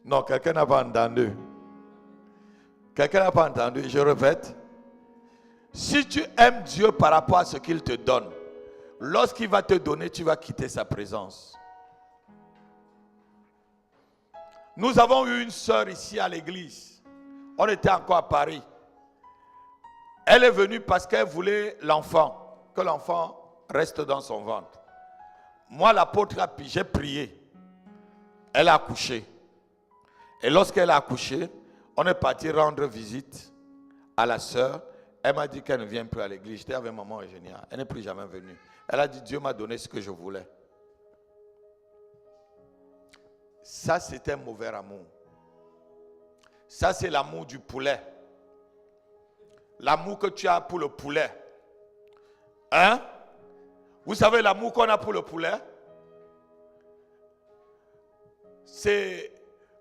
Non, quelqu'un n'a pas entendu. Quelqu'un n'a pas entendu, je répète. Si tu aimes Dieu par rapport à ce qu'il te donne, lorsqu'il va te donner, tu vas quitter sa présence. Nous avons eu une sœur ici à l'église. On était encore à Paris. Elle est venue parce qu'elle voulait l'enfant, que l'enfant reste dans son ventre. Moi, l'apôtre, j'ai prié. Elle a accouché. Et lorsqu'elle a accouché, on est parti rendre visite à la sœur. Elle m'a dit qu'elle ne vient plus à l'église. J'étais avec maman Eugénia. Elle n'est plus jamais venue. Elle a dit, Dieu m'a donné ce que je voulais. Ça, c'est un mauvais amour. Ça, c'est l'amour du poulet. L'amour que tu as pour le poulet. Hein? Vous savez l'amour qu'on a pour le poulet? C'est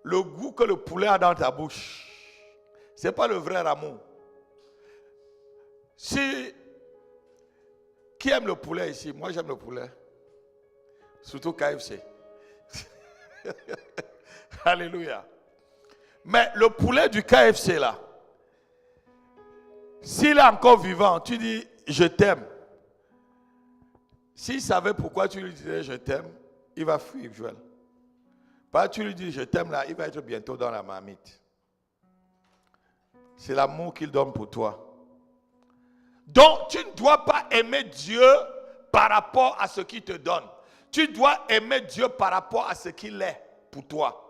le goût que le poulet a dans ta bouche. Ce n'est pas le vrai amour. Qui aime le poulet ici? Moi, j'aime le poulet. Surtout KFC. Alléluia. Mais le poulet du KFC là, s'il est encore vivant, tu dis je t'aime. S'il savait pourquoi tu lui disais je t'aime, il va fuir, Joël. Pas tu lui dis je t'aime là, il va être bientôt dans la marmite. C'est l'amour qu'il donne pour toi. Donc tu ne dois pas aimer Dieu par rapport à ce qu'il te donne. Tu dois aimer Dieu par rapport à ce qu'il est pour toi.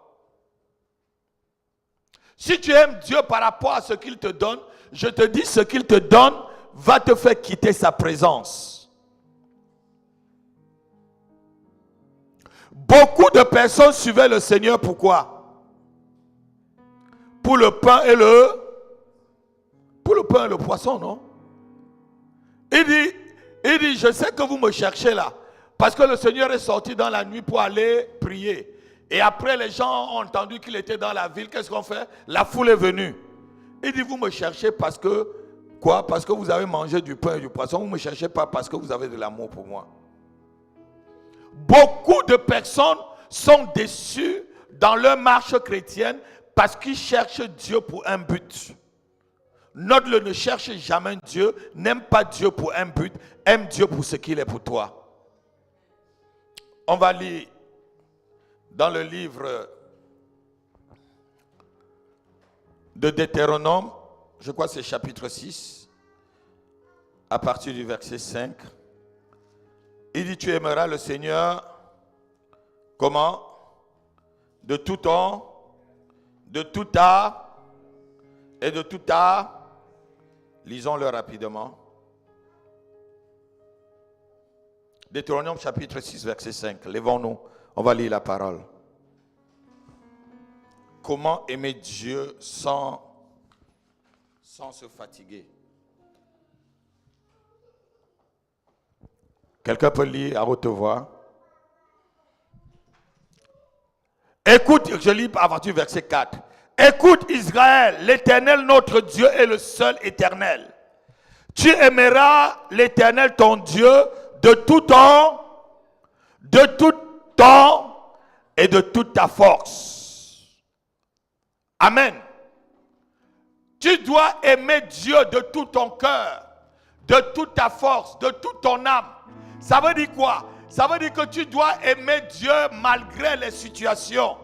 Si tu aimes Dieu par rapport à ce qu'il te donne, je te dis ce qu'il te donne va te faire quitter sa présence. Beaucoup de personnes suivaient le Seigneur, pourquoi? Pour le pain et le poisson, non? Il dit, je sais que vous me cherchez là, parce que le Seigneur est sorti dans la nuit pour aller prier. Et après, les gens ont entendu qu'il était dans la ville. Qu'est-ce qu'on fait? La foule est venue. Il dit, vous me cherchez parce que, quoi? Parce que vous avez mangé du pain et du poisson. Vous ne me cherchez pas parce que vous avez de l'amour pour moi. Beaucoup de personnes sont déçues dans leur marche chrétienne parce qu'ils cherchent Dieu pour un but. Note-le, ne cherche jamais Dieu. N'aime pas Dieu pour un but. Aime Dieu pour ce qu'il est pour toi. On va lire dans le livre de Deutéronome, je crois que c'est chapitre 6, à partir du verset 5. Il dit, tu aimeras le Seigneur, comment? De tout ton, de toute ta, et de toute ta. Lisons-le rapidement. Deutéronome chapitre 6, verset 5. Lèvons-nous, on va lire la parole. Comment aimer Dieu sans se fatiguer? Quelqu'un peut lire à haute voix? Écoute, je lis à partir du verset 4. Écoute Israël, l'Éternel notre Dieu est le seul éternel. Tu aimeras l'Éternel ton Dieu de tout ton et de toute ta force. Amen. Tu dois aimer Dieu de tout ton cœur, de toute ta force, de toute ton âme. Ça veut dire quoi? Ça veut dire que tu dois aimer Dieu malgré les situations.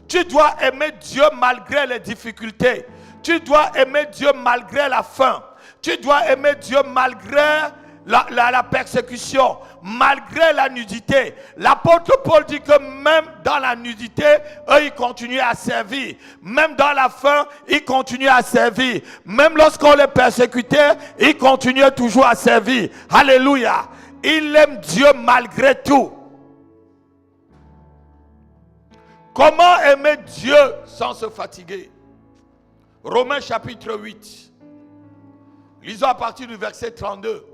Tu dois aimer Dieu malgré les difficultés. Tu dois aimer Dieu malgré la faim. Tu dois aimer Dieu malgré la persécution, malgré la nudité. L'apôtre Paul dit que même dans la nudité, eux, ils continuent à servir. Même dans la faim, ils continuent à servir. Même lorsqu'on les persécutait, ils continuaient toujours à servir. Alléluia. Il aime Dieu malgré tout. Comment aimer Dieu sans se fatiguer? Romains chapitre 8. Lisons à partir du verset 32.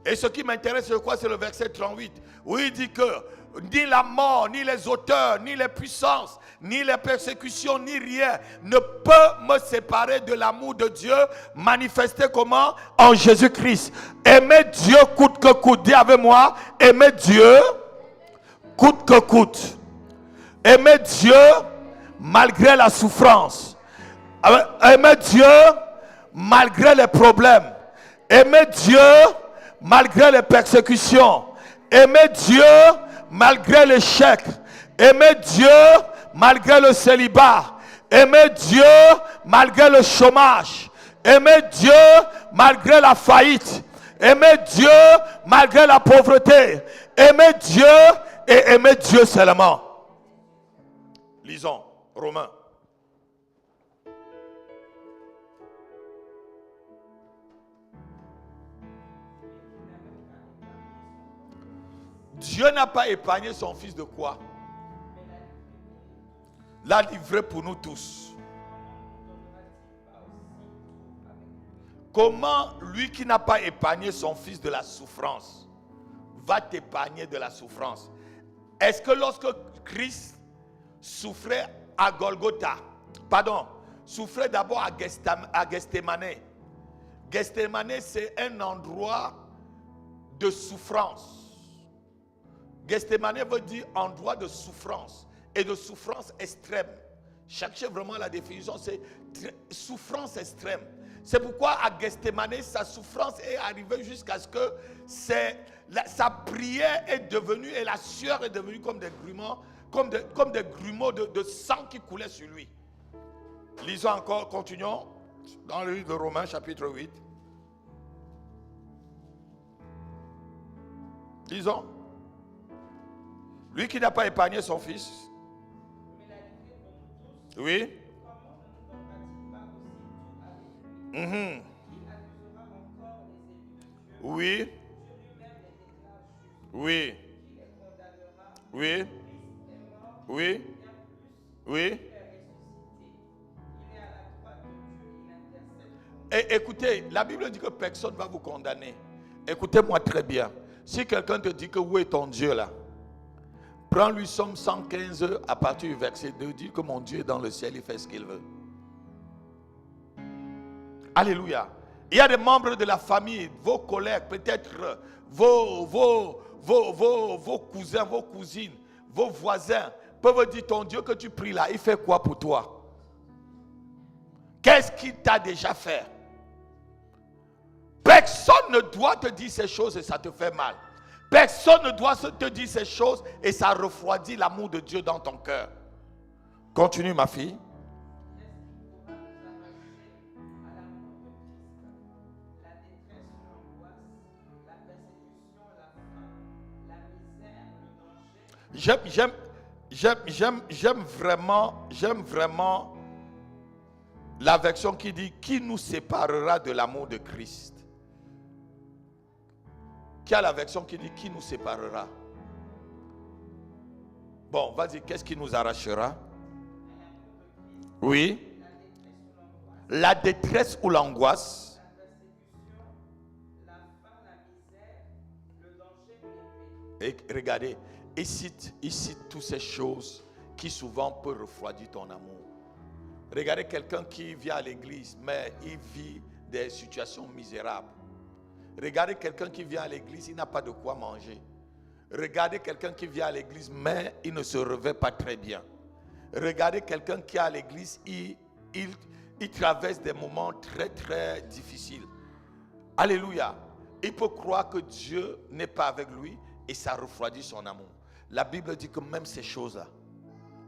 Et ce qui m'intéresse, c'est quoi? C'est le verset 38. Où il dit que ni la mort, ni les auteurs, ni les puissances, ni les persécutions, ni rien ne peut me séparer de l'amour de Dieu manifesté comment? En Jésus-Christ. Aimer Dieu coûte que coûte. Dis avec moi, aimer Dieu coûte que coûte. Aimer Dieu malgré la souffrance. Aimer Dieu malgré les problèmes. Aimer Dieu malgré les persécutions. Aimer Dieu malgré l'échec. Aimer Dieu malgré le célibat. Aimer Dieu malgré le chômage. Aimer Dieu malgré la faillite. Aimer Dieu malgré la pauvreté. Aimer Dieu et aimer Dieu seulement. Lisons Romains. Dieu n'a pas épargné son fils de quoi? L'a livré pour nous tous. Comment lui qui n'a pas épargné son fils de la souffrance va t'épargner de la souffrance? Est-ce que lorsque Christ souffrait à Golgotha, souffrait d'abord à Gethsémane. Gethsémane, c'est un endroit de souffrance. Gethsémane veut dire endroit de souffrance et de souffrance extrême. Cherchez vraiment la définition, c'est souffrance extrême. C'est pourquoi à Gethsémane, sa souffrance est arrivée jusqu'à ce que sa prière est devenue, et la sueur est devenue comme des grumeaux, comme des grumeaux de sang qui coulaient sur lui. Lisons encore, continuons, dans le livre de Romains, chapitre 8. Lisons. Lui qui n'a pas épargné son fils. Oui. Oui. Oui. Oui. Oui. Oui. Et écoutez, la Bible dit que personne ne va vous condamner. Écoutez-moi très bien. Si quelqu'un te dit que où est ton Dieu là? Prends-lui Somme 115 à partir du verset 2. Dis que mon Dieu est dans le ciel, il fait ce qu'il veut. Alléluia. Il y a des membres de la famille, vos collègues, peut-être vos cousins, vos cousines, vos voisins peuvent dire ton Dieu que tu pries là, il fait quoi pour toi? Qu'est-ce qu'il t'a déjà fait? Personne ne doit te dire ces choses et ça te fait mal. Personne ne doit te dire ces choses et ça refroidit l'amour de Dieu dans ton cœur. Continue ma fille. J'aime vraiment la version qui dit qui nous séparera de l'amour de Christ. Qui a la version qui dit qui nous séparera? Bon, vas-y, qu'est-ce qui nous arrachera? Oui. La détresse ou l'angoisse. Et regardez, il cite toutes ces choses qui souvent peuvent refroidir ton amour. Regardez quelqu'un qui vient à l'église, mais il vit des situations misérables. Regardez quelqu'un qui vient à l'église, il n'a pas de quoi manger. Regardez quelqu'un qui vient à l'église, mais il ne se revêt pas très bien. Regardez quelqu'un qui est à l'église, il traverse des moments très très difficiles. Alléluia. Il peut croire que Dieu n'est pas avec lui et ça refroidit son amour. La Bible dit que même ces choses-là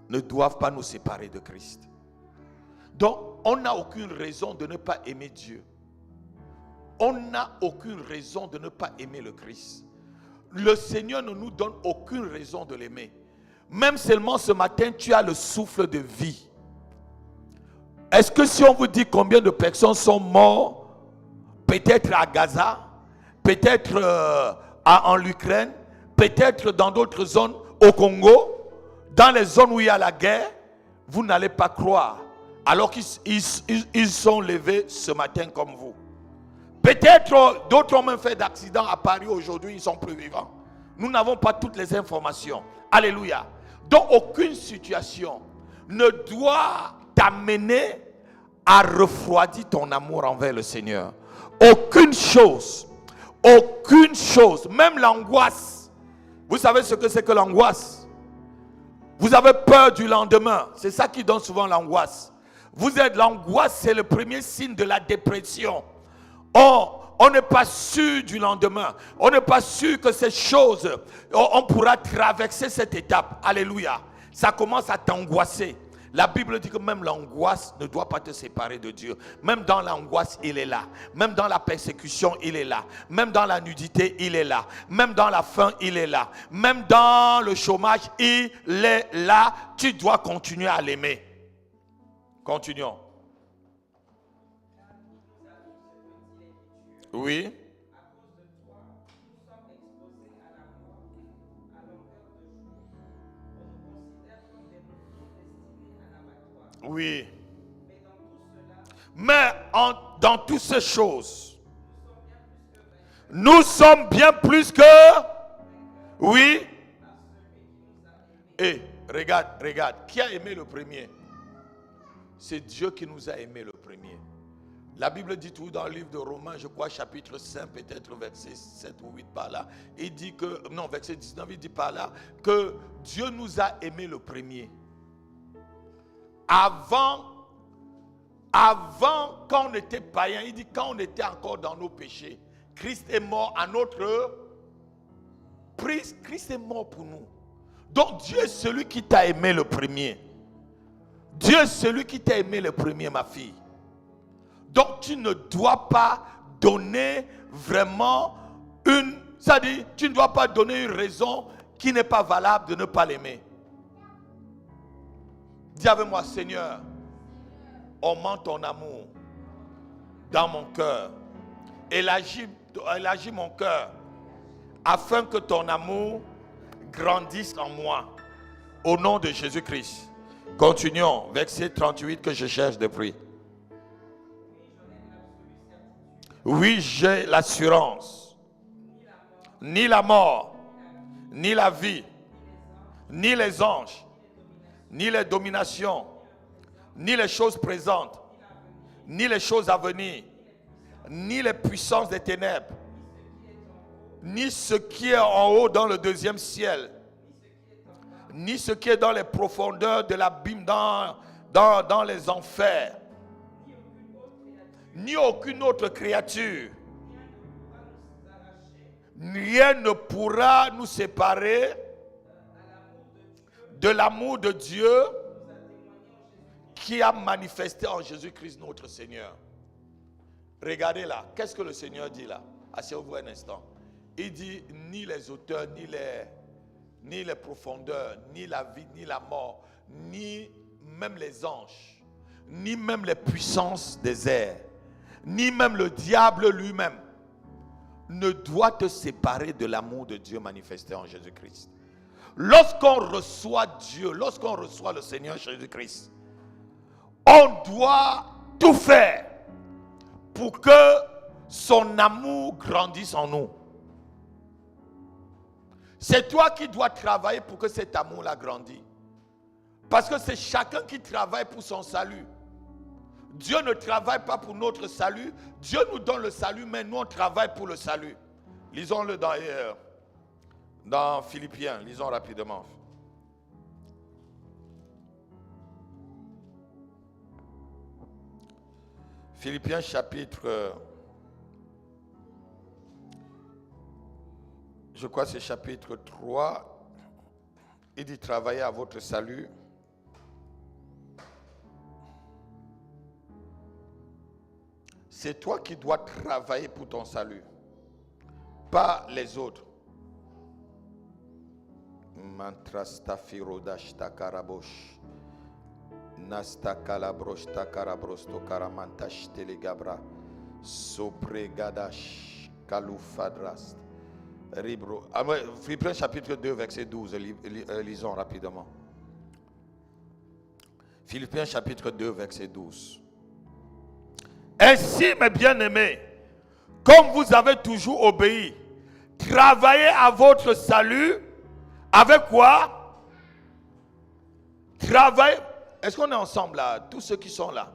ne doivent pas nous séparer de Christ. Donc, on n'a aucune raison de ne pas aimer Dieu. On n'a aucune raison de ne pas aimer le Christ. Le Seigneur ne nous donne aucune raison de l'aimer. Même seulement ce matin, tu as le souffle de vie. Est-ce que si on vous dit combien de personnes sont mortes, peut-être à Gaza, peut-être en Ukraine, peut-être dans d'autres zones, au Congo, dans les zones où il y a la guerre, vous n'allez pas croire. Alors qu'ils sont levés ce matin comme vous. Peut-être d'autres ont même fait d'accidents à Paris aujourd'hui, ils ne sont plus vivants. Nous n'avons pas toutes les informations. Alléluia. Donc aucune situation ne doit t'amener à refroidir ton amour envers le Seigneur. Aucune chose, même l'angoisse. Vous savez ce que c'est que l'angoisse? Vous avez peur du lendemain. C'est ça qui donne souvent l'angoisse. L'angoisse, c'est le premier signe de la dépression. On n'est pas sûr du lendemain. On n'est pas sûr que ces choses, on pourra traverser cette étape. Alléluia. Ça commence à t'angoisser. La Bible dit que même l'angoisse ne doit pas te séparer de Dieu. Même dans l'angoisse, il est là. Même dans la persécution, il est là. Même dans la nudité, il est là. Même dans la faim, il est là. Même dans le chômage, il est là. Tu dois continuer à l'aimer. Continuons. Oui. Oui. Mais dans toutes ces choses, nous sommes bien plus que... Oui. Et regarde. Qui a aimé le premier? C'est Dieu qui nous a aimé le premier. La Bible dit tout dans le livre de Romains, je crois, chapitre 5, peut-être verset 7 ou 8 par là. Il dit que, non, verset 19, il dit par là, que Dieu nous a aimé le premier. Avant, quand on était païen, il dit quand on était encore dans nos péchés, Christ est mort à notre prise. Christ est mort pour nous. Donc Dieu est celui qui t'a aimé le premier. Dieu est celui qui t'a aimé le premier, ma fille. Donc tu ne dois pas donner vraiment c'est-à-dire, tu ne dois pas donner une raison qui n'est pas valable de ne pas l'aimer. Dis avec moi, Seigneur, augmente ton amour dans mon cœur. Élargis mon cœur afin que ton amour grandisse en moi. Au nom de Jésus-Christ. Continuons, verset 38 que je cherche depuis. Oui, j'ai l'assurance. Ni la mort, ni la vie, ni les anges, ni les dominations, ni les choses présentes, ni les choses à venir, ni les puissances des ténèbres, ni ce qui est en haut dans le deuxième ciel, ni ce qui est dans les profondeurs de l'abîme, dans les enfers, ni aucune autre créature. Rien ne pourra nous séparer de l'amour de Dieu qui a manifesté en Jésus-Christ notre Seigneur. Regardez là, qu'est-ce que le Seigneur dit là? Asseyez-vous un instant. Il dit ni les auteurs, ni les profondeurs, ni la vie, ni la mort, ni même les anges, ni même les puissances des airs, ni même le diable lui-même ne doit te séparer de l'amour de Dieu manifesté en Jésus-Christ. Lorsqu'on reçoit Dieu, lorsqu'on reçoit le Seigneur Jésus-Christ, on doit tout faire pour que son amour grandisse en nous. C'est toi qui dois travailler pour que cet amour-là grandisse. Parce que c'est chacun qui travaille pour son salut. Dieu ne travaille pas pour notre salut. Dieu nous donne le salut, mais nous on travaille pour le salut. Lisons-le dans Philippiens. Lisons rapidement. Philippiens chapitre... Je crois que c'est chapitre 3. Il dit travaillez à votre salut. C'est toi qui dois travailler pour ton salut, pas les autres. Mantrastafirodash takarabosh. Nastakalabrosh takarabros tokaramantash telegabra. Sopregadash kalufadrast. Ribro. Philippiens chapitre 2, verset 12. Lisons rapidement. Philippiens chapitre 2, verset 12. Ainsi, mes bien-aimés, comme vous avez toujours obéi, travaillez à votre salut. Avec quoi? Travaillez. Est-ce qu'on est ensemble là? Tous ceux qui sont là.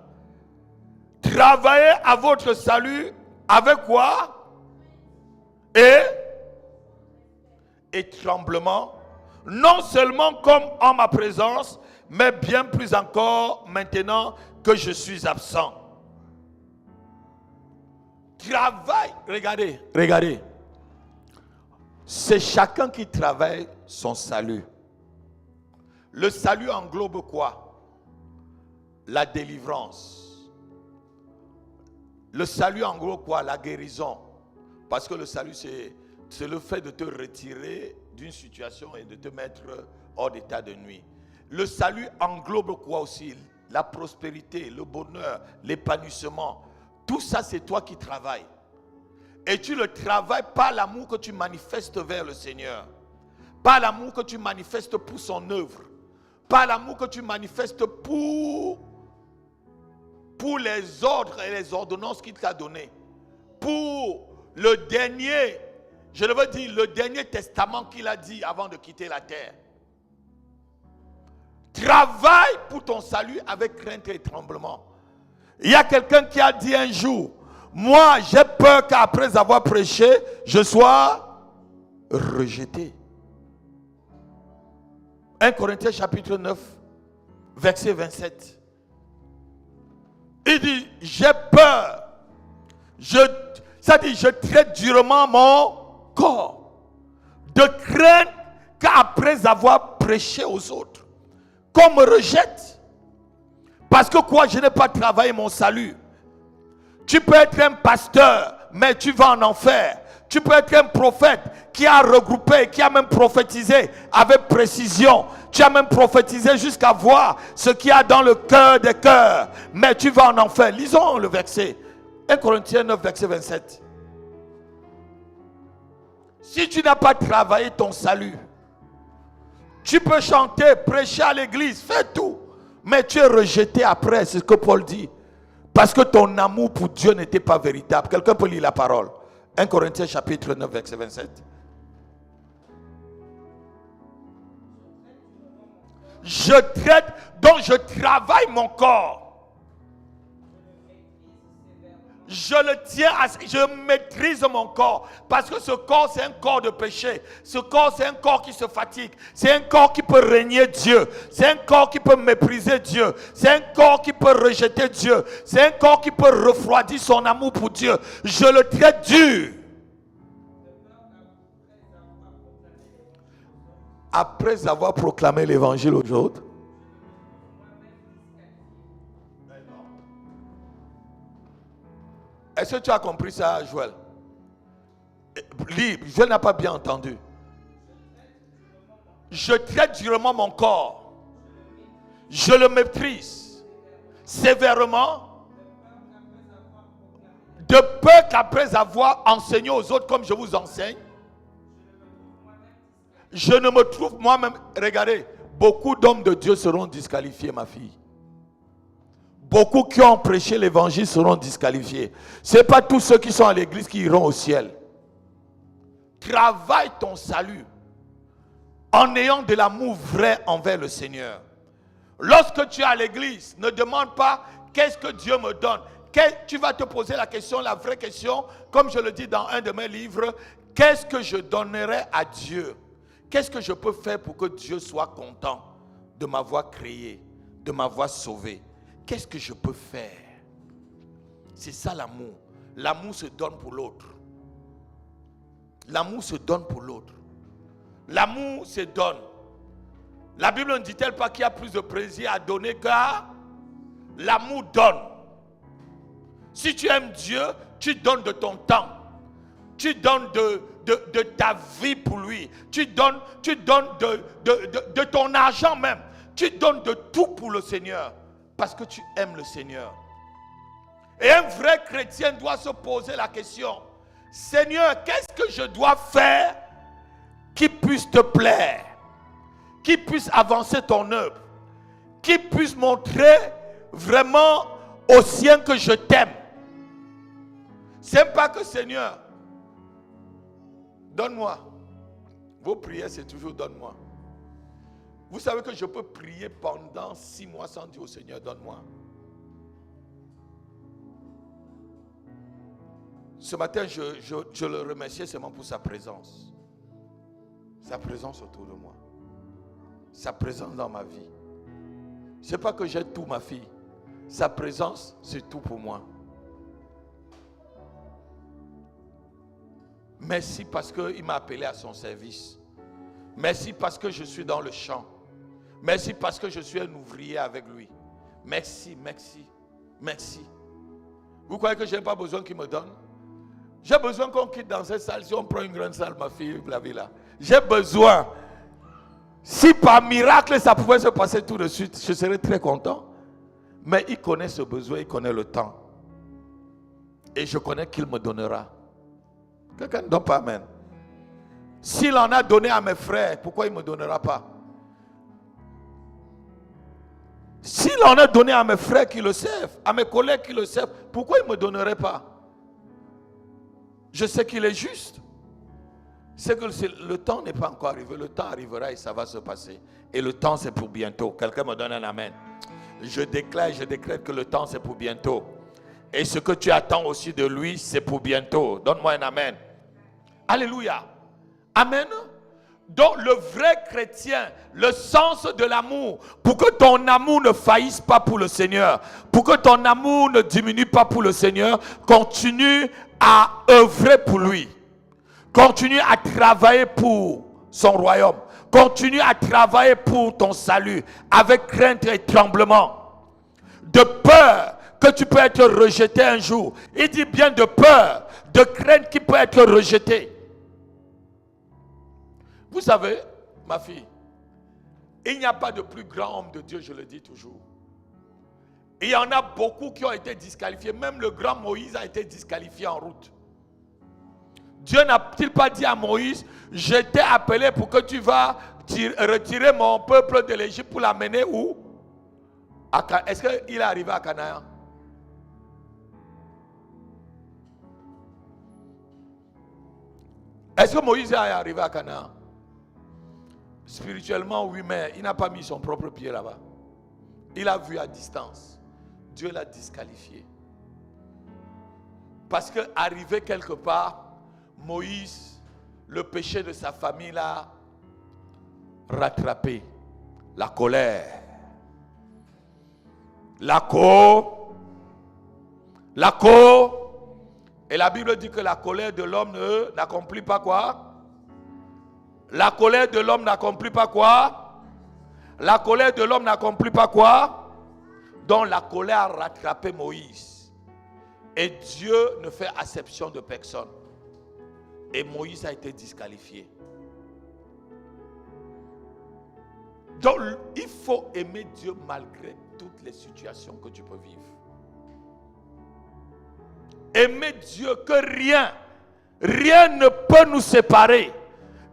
Travaillez à votre salut. Avec quoi? Et tremblement. non seulement comme en ma présence, mais bien plus encore maintenant que je suis absent. Travaille, regardez. C'est chacun qui travaille son salut. Le salut englobe quoi? La délivrance. Le salut englobe quoi? La guérison. Parce que le salut, c'est le fait de te retirer d'une situation et de te mettre hors d'état de nuit. Le salut englobe quoi aussi? La prospérité, le bonheur, l'épanouissement. Tout ça, c'est toi qui travailles. Et tu le travailles par l'amour que tu manifestes vers le Seigneur. Par l'amour que tu manifestes pour son œuvre. Par l'amour que tu manifestes pour les ordres et les ordonnances qu'il t'a données. Pour le dernier, je le veux dire, le dernier testament qu'il a dit avant de quitter la terre. Travaille pour ton salut avec crainte et tremblement. Il y a quelqu'un qui a dit un jour, moi j'ai peur qu'après avoir prêché, je sois rejeté. 1 Corinthiens chapitre 9, verset 27. Il dit, j'ai peur. Ça dit, je traite durement mon corps. De crainte qu'après avoir prêché aux autres, qu'on me rejette. Parce que quoi, je n'ai pas travaillé mon salut. Tu peux être un pasteur, mais tu vas en enfer. Tu peux être un prophète qui a regroupé, qui a même prophétisé avec précision. Tu as même prophétisé jusqu'à voir ce qu'il y a dans le cœur des cœurs. Mais tu vas en enfer. Lisons le verset. 1 Corinthiens 9, verset 27. Si tu n'as pas travaillé ton salut, tu peux chanter, prêcher à l'église, faire tout. Mais tu es rejeté après, c'est ce que Paul dit. Parce que ton amour pour Dieu n'était pas véritable. Quelqu'un peut lire la parole. 1 Corinthiens chapitre 9, verset 27. Donc je travaille mon corps. Je le tiens, je maîtrise mon corps. Parce que ce corps, c'est un corps de péché. Ce corps, c'est un corps qui se fatigue. C'est un corps qui peut régner Dieu. C'est un corps qui peut mépriser Dieu. C'est un corps qui peut rejeter Dieu. C'est un corps qui peut refroidir son amour pour Dieu. Je le traite dur. Après avoir proclamé l'évangile aux autres, est-ce que tu as compris ça, Joël? Lis, Joël n'a pas bien entendu. Je traite durement mon corps. Je le maîtrise sévèrement. De peur qu'après avoir enseigné aux autres comme je vous enseigne, je ne me trouve moi-même. Regardez, beaucoup d'hommes de Dieu seront disqualifiés, ma fille. Beaucoup qui ont prêché l'évangile seront disqualifiés. Ce n'est pas tous ceux qui sont à l'église qui iront au ciel. Travaille ton salut en ayant de l'amour vrai envers le Seigneur. Lorsque tu es à l'église, ne demande pas qu'est-ce que Dieu me donne. Tu vas te poser la question, la vraie question, comme je le dis dans un de mes livres, qu'est-ce que je donnerai à Dieu? Qu'est-ce que je peux faire pour que Dieu soit content de m'avoir créé, de m'avoir sauvé? Qu'est-ce que je peux faire? C'est ça l'amour. L'amour se donne pour l'autre. L'amour se donne pour l'autre. L'amour se donne. La Bible ne dit-elle pas qu'il y a plus de plaisir à donner qu'à l'amour donne. Si tu aimes Dieu, tu donnes de ton temps. Tu donnes de ta vie pour lui. Tu donnes de ton argent même. Tu donnes de tout pour le Seigneur. Parce que tu aimes le Seigneur. Et un vrai chrétien doit se poser la question. Seigneur, qu'est-ce que je dois faire qui puisse te plaire? Qui puisse avancer ton œuvre? Qui puisse montrer vraiment aux siens que je t'aime? C'est pas que Seigneur, donne-moi. Vos prières, c'est toujours donne-moi. Vous savez que je peux prier pendant 6 mois sans dire au Seigneur, donne-moi. Ce matin, je le remerciais seulement pour sa présence. Sa présence autour de moi. sa présence dans ma vie. Ce n'est pas que j'ai tout, ma fille. Sa présence, c'est tout pour moi. Merci parce qu'il m'a appelé à son service. Merci parce que je suis dans le champ. Merci parce que je suis un ouvrier avec lui. Merci, merci, merci. Vous croyez que je n'ai pas besoin qu'il me donne? J'ai besoin qu'on quitte dans cette salle. Si on prend une grande salle, ma fille, la vie là. J'ai besoin. Si par miracle ça pouvait se passer tout de suite, je serais très content. Mais il connaît ce besoin, il connaît le temps. Et je connais qu'il me donnera. Quelqu'un ne donne pas amen. S'il en a donné à mes frères, pourquoi il ne me donnera pas? S'il en a donné à mes frères qui le servent, à mes collègues qui le servent, pourquoi il ne me donnerait pas? Je sais qu'il est juste. C'est que le temps n'est pas encore arrivé. Le temps arrivera et ça va se passer. Et le temps, c'est pour bientôt. Quelqu'un me donne un amen. Je déclare que le temps, c'est pour bientôt. Et ce que tu attends aussi de lui, c'est pour bientôt. Donne-moi un amen. Alléluia. Amen. Donc le vrai chrétien, le sens de l'amour, pour que ton amour ne faillisse pas pour le Seigneur, pour que ton amour ne diminue pas pour le Seigneur, continue à œuvrer pour lui. Continue à travailler pour son royaume. Continue à travailler pour ton salut avec crainte et tremblement. De peur que tu peux être rejeté un jour. Il dit bien de peur, de crainte qui peut être rejeté. Vous savez, ma fille, il n'y a pas de plus grand homme de Dieu, je le dis toujours. Il y en a beaucoup qui ont été disqualifiés. Même le grand Moïse a été disqualifié en route. Dieu n'a-t-il pas dit à Moïse, je t'ai appelé pour que tu vas retirer mon peuple de l'Égypte pour l'amener où? Est-ce qu'il est arrivé à Canaan? Est-ce que Moïse est arrivé à Canaan? Spirituellement, oui, mais il n'a pas mis son propre pied là-bas. Il a vu à distance. Dieu l'a disqualifié. Parce qu'arrivé quelque part, Moïse, le péché de sa famille l'a rattrapé. La colère. Et la Bible dit que la colère de l'homme n'accomplit pas quoi? La colère de l'homme n'accomplit pas quoi? La colère de l'homme n'accomplit pas quoi? Donc la colère a rattrapé Moïse. Et Dieu ne fait acception de personne. Et Moïse a été disqualifié. Donc il faut aimer Dieu malgré toutes les situations que tu peux vivre. Aimer Dieu que rien ne peut nous séparer.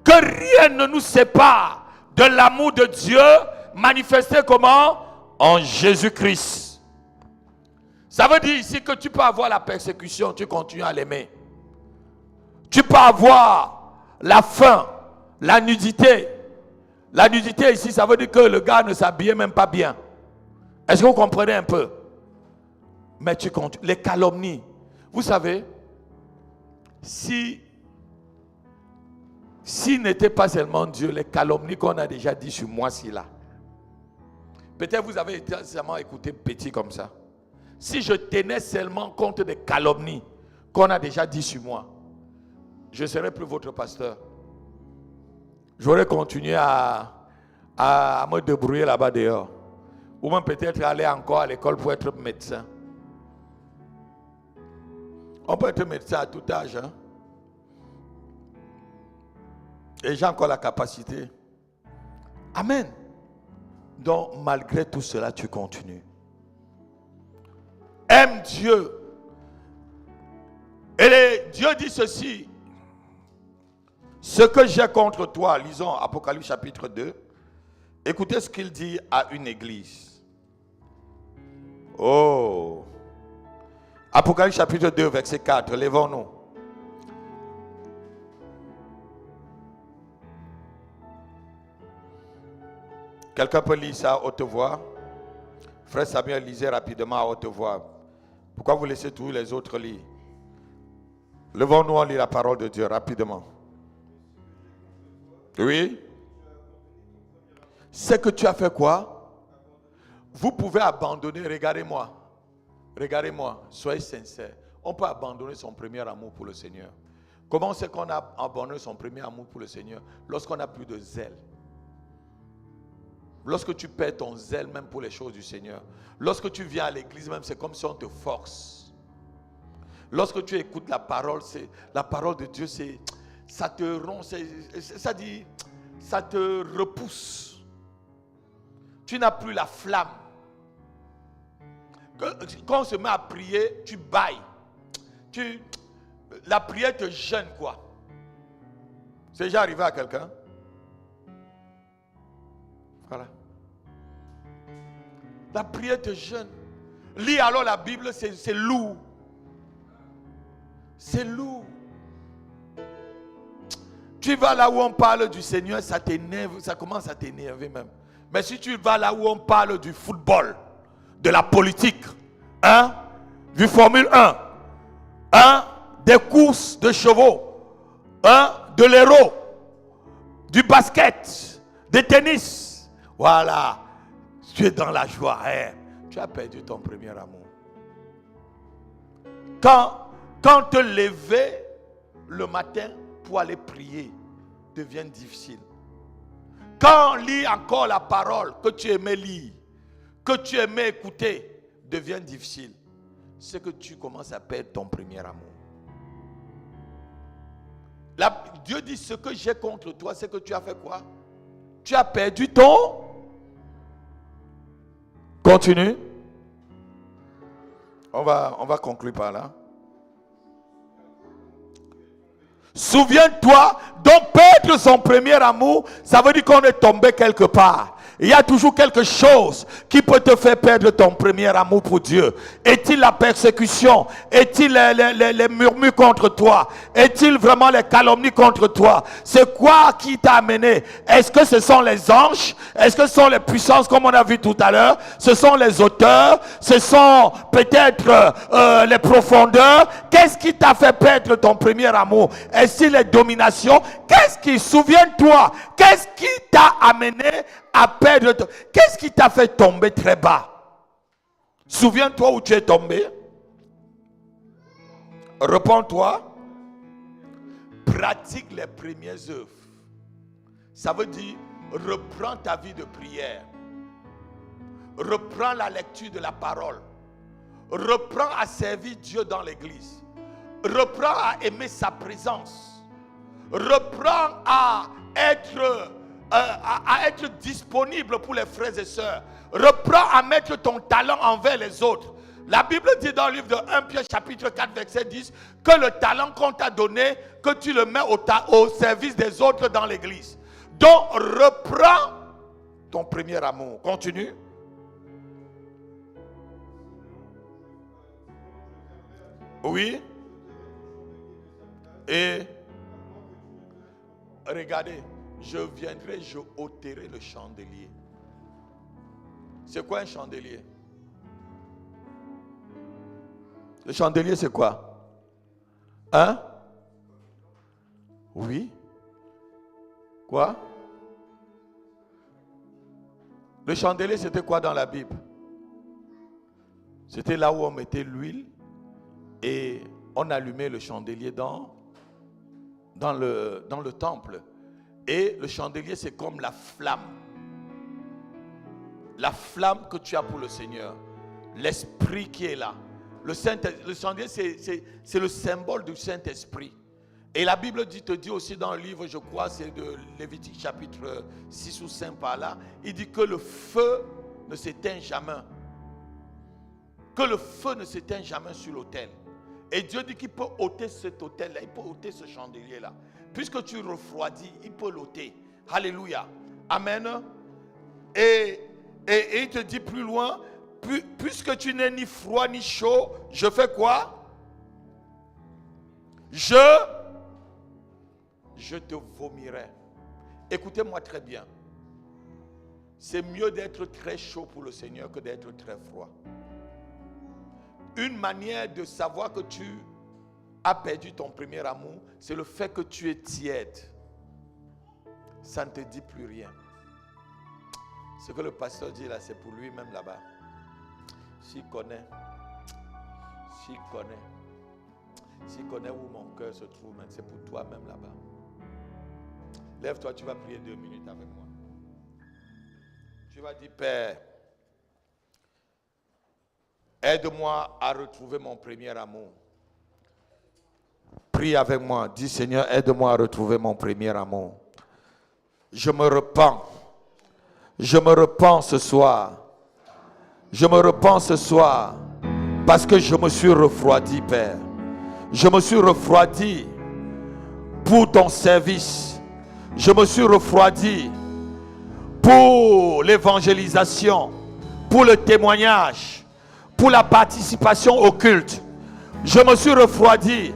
Que rien ne nous sépare de l'amour de Dieu manifesté comment? En Jésus-Christ. Ça veut dire ici que tu peux avoir la persécution, tu continues à l'aimer. Tu peux avoir la faim, la nudité. La nudité ici, ça veut dire que le gars ne s'habillait même pas bien. Est-ce que vous comprenez un peu? Mais tu continues. Les calomnies. Vous savez, s'il n'était pas seulement Dieu, les calomnies qu'on a déjà dit sur moi, si là. Peut-être vous avez seulement écouté petit comme ça. Si je tenais seulement compte des calomnies qu'on a déjà dit sur moi, je ne serais plus votre pasteur. J'aurais continué à me débrouiller là-bas dehors. Ou même peut-être aller encore à l'école pour être médecin. On peut être médecin à tout âge. Hein? Et j'ai encore la capacité. Amen. Donc, malgré tout cela, tu continues. Aime Dieu. Et Dieu dit ceci. Ce que j'ai contre toi, lisons Apocalypse chapitre 2. Écoutez ce qu'il dit à une église. Oh. Apocalypse chapitre 2, verset 4. Lèvons-nous. Quelqu'un peut lire ça à haute voix? Frère Samuel, lisez rapidement à haute voix. Pourquoi vous laissez tous les autres lire? Levons-nous, on lit la parole de Dieu rapidement. Oui. c'est que tu as fait quoi? Vous pouvez abandonner, regardez-moi, soyez sincères. On peut abandonner son premier amour pour le Seigneur. Comment c'est qu'on a abandonné son premier amour pour le Seigneur? Lorsqu'on n'a plus de zèle. Lorsque tu perds ton zèle même pour les choses du Seigneur. Lorsque tu viens à l'église même, c'est comme si on te force. Lorsque tu écoutes la parole de Dieu, ça te rompt, ça te repousse. Tu n'as plus la flamme. Quand on se met à prier, tu bailles. La prière te gêne, quoi. C'est déjà arrivé à quelqu'un? Voilà. La prière te gêne. Lis alors la Bible, c'est lourd. C'est lourd. Tu vas là où on parle du Seigneur, ça t'énerve, ça commence à t'énerver même. Mais si tu vas là où on parle du football, de la politique, du Formule 1, des courses de chevaux, de l'héros, du basket, des tennis, voilà, tu es dans la joie. Tu as perdu ton premier amour. Quand te lever le matin pour aller prier devient difficile. Quand lire encore la parole que tu aimais lire, que tu aimais écouter, devient difficile. C'est que tu commences à perdre ton premier amour. Dieu dit, ce que j'ai contre toi, c'est que tu as fait quoi? Tu as perdu ton... Continue. On va conclure par là. Souviens-toi, donc perdre son premier amour, ça veut dire qu'on est tombé quelque part. Il y a toujours quelque chose qui peut te faire perdre ton premier amour pour Dieu. Est-il la persécution? Est-il les murmures contre toi? Est-il vraiment les calomnies contre toi? C'est quoi qui t'a amené? Est-ce que ce sont les anges? Est-ce que ce sont les puissances comme on a vu tout à l'heure? Ce sont les auteurs? Ce sont peut-être les profondeurs? Qu'est-ce qui t'a fait perdre ton premier amour? Est-ce les dominations? Souviens-toi, qu'est-ce qui t'a amené à perdre? Qu'est-ce qui t'a fait tomber très bas? Souviens-toi où tu es tombé. Réponds-toi. Pratique les premières œuvres. Ça veut dire, reprends ta vie de prière. Reprends la lecture de la parole. Reprends à servir Dieu dans l'église. Reprends à aimer sa présence. Reprends à être disponible pour les frères et sœurs. Reprends à mettre ton talent envers les autres. La Bible dit dans le livre de 1 Pierre chapitre 4 verset 10 que le talent qu'on t'a donné, que tu le mets au service des autres dans l'église. Donc reprends ton premier amour. Continue. Oui. Et regardez, je viendrai, je ôterai le chandelier. C'est quoi un chandelier? Le chandelier, c'est quoi? Oui. Quoi? Le chandelier, c'était quoi dans la Bible? C'était là où on mettait l'huile et on allumait le chandelier dans le temple. Et le chandelier, c'est comme la flamme. La flamme que tu as pour le Seigneur. L'esprit qui est là. Le chandelier, c'est le symbole du Saint-Esprit. Et la Bible te dit aussi dans le livre, je crois, c'est de Lévitique chapitre 6 ou 5 par là. Il dit que le feu ne s'éteint jamais. Que le feu ne s'éteint jamais sur l'autel. Et Dieu dit qu'il peut ôter cet autel-là, il peut ôter ce chandelier-là. Puisque tu refroidis, il peut l'ôter. Alléluia. Amen. Et il te dit plus loin, puisque tu n'es ni froid ni chaud, je fais quoi? Je te vomirai. Écoutez-moi très bien. C'est mieux d'être très chaud pour le Seigneur que d'être très froid. Une manière de savoir que tu as perdu ton premier amour, c'est le fait que tu es tiède. Ça ne te dit plus rien. Ce que le pasteur dit là, c'est pour lui-même là-bas. S'il connaît où mon cœur se trouve, c'est pour toi-même là-bas. Lève-toi, tu vas prier 2 minutes avec moi. Tu vas dire, Père, aide-moi à retrouver mon premier amour. Prie avec moi, dis Seigneur, aide-moi à retrouver mon premier amour. Je me repens ce soir. Je me repens ce soir parce que je me suis refroidi, Père. Je me suis refroidi pour ton service. Je me suis refroidi pour l'évangélisation, pour le témoignage, pour la participation au culte. Je me suis refroidi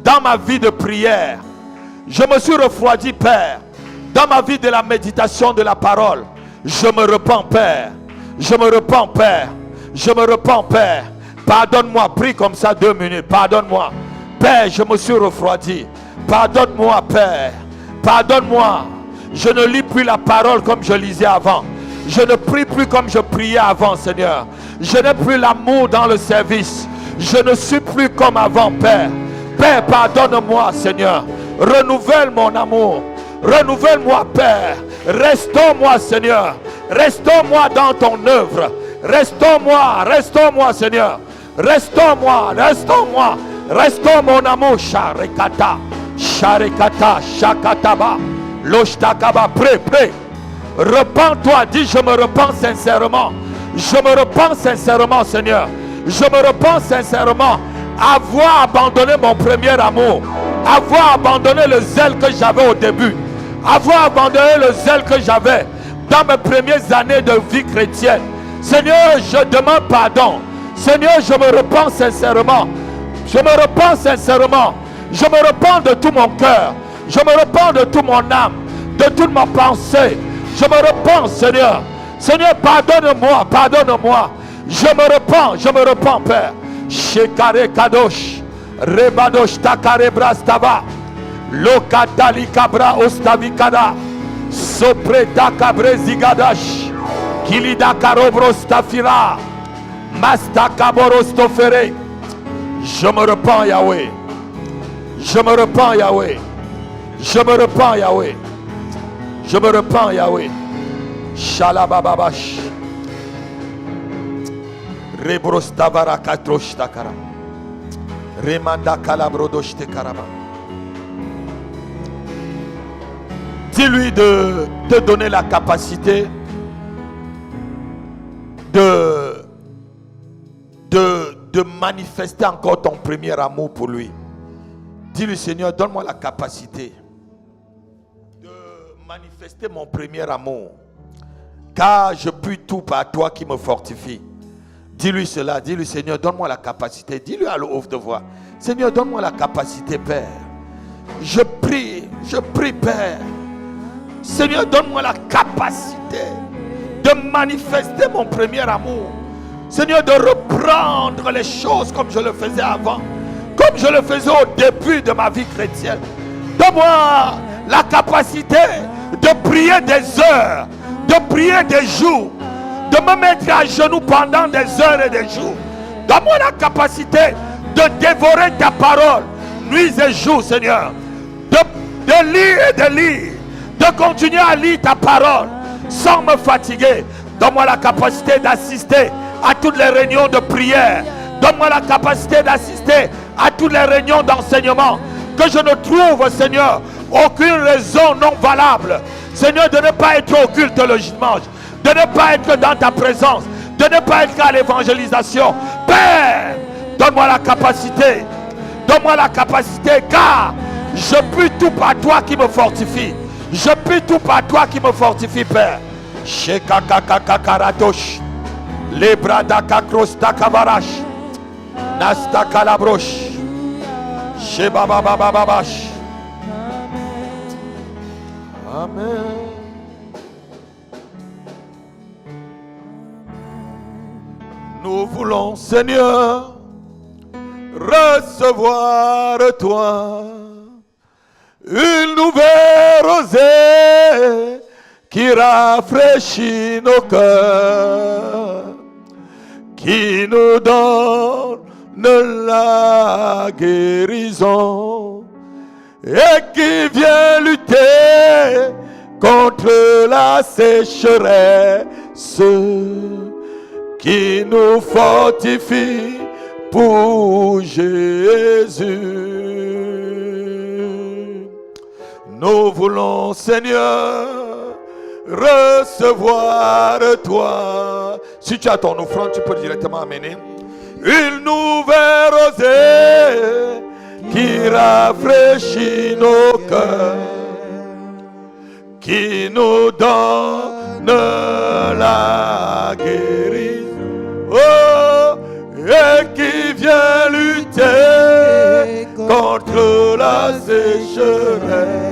dans ma vie de prière. Je me suis refroidi, Père, dans ma vie de la méditation de la parole. Je me repens, Père. Je me repens, Père. Je me repens, Père. Pardonne-moi, prie comme ça 2 minutes. Pardonne-moi. Père, je me suis refroidi. Pardonne-moi, Père. Pardonne-moi. Je ne lis plus la parole comme je lisais avant. Je ne prie plus comme je priais avant, Seigneur. Je n'ai plus l'amour dans le service. Je ne suis plus comme avant, Père. Père, pardonne-moi, Seigneur. Renouvelle mon amour. Renouvelle-moi, Père. Restaure-moi, Seigneur. Restaure-moi dans ton œuvre. Restaure-moi, Seigneur. Restaure-moi. Restaure mon amour. Sharekata, Shakataba, Loshtakaba. Prie. Repends-toi, dis je me repens sincèrement. Je me repens sincèrement, Seigneur. Je me repens sincèrement avoir abandonné mon premier amour. Avoir abandonné le zèle que j'avais au début. Avoir abandonné le zèle que j'avais dans mes premières années de vie chrétienne. Seigneur, je demande pardon. Seigneur, je me repens sincèrement. Je me repens sincèrement. Je me repens de tout mon cœur. Je me repens de tout mon âme. De toute ma pensée. Je me repens, Seigneur. Seigneur, pardonne-moi, pardonne-moi. Je me repens, Père. Shekare Kadosh. Rebadosh Takare Brastava. Lokatali Kabra Ostavikada. Sopreta Kabre Zigadash. Kilida Karobros Tafira. Masta Kaboros Tofere. Je me repens, Yahweh. Je me repens, Yahweh. Je me repens, Yahweh. Je me repens, Yahweh. Shalabababash. Rebrostavara Katrosh Takara. Remanda Kalabrodosh Tekaraba. Dis-lui de te donner la capacité de manifester encore ton premier amour pour lui. Dis-lui, Seigneur, donne-moi la capacité de manifester mon premier amour, car je puis tout par toi qui me fortifie. Dis-lui cela, dis-lui, Seigneur, donne-moi la capacité. Dis-lui à l'ouvre de voix, Seigneur, donne-moi la capacité, Père. Je prie, Père. Seigneur, donne-moi la capacité de manifester mon premier amour. Seigneur, de reprendre les choses comme je le faisais avant, comme je le faisais au début de ma vie chrétienne. Donne-moi la capacité de prier des heures, de prier des jours, de me mettre à genoux pendant des heures et des jours. Donne-moi la capacité de dévorer ta parole, nuit et jour, Seigneur. De lire et de lire, de continuer à lire ta parole sans me fatiguer. Donne-moi la capacité d'assister à toutes les réunions de prière. Donne-moi la capacité d'assister à toutes les réunions d'enseignement. Que je ne trouve, Seigneur, aucune raison non valable, Seigneur, de ne pas être au culte le dimanche, de ne pas être dans ta présence, de ne pas être à l'évangélisation. Père, donne-moi la capacité. Donne-moi la capacité, car je puis tout par toi qui me fortifie. Je puis tout par toi qui me fortifie, Père. Shekakakakaradosh. Lebradaka krosta kavarash. Nasta kalabrosh. Shebababababash. Amen. Nous voulons, Seigneur, recevoir de toi une nouvelle rosée qui rafraîchit nos cœurs, qui nous donne la guérison et qui vient lutter contre la sécheresse, qui nous fortifie pour Jésus. Nous voulons, Seigneur, recevoir de toi. Si tu as ton offrande, tu peux directement amener une nouvelle rosée qui rafraîchit nos cœurs, qui nous donne la guérison, oh, et qui vient lutter contre la sécheresse,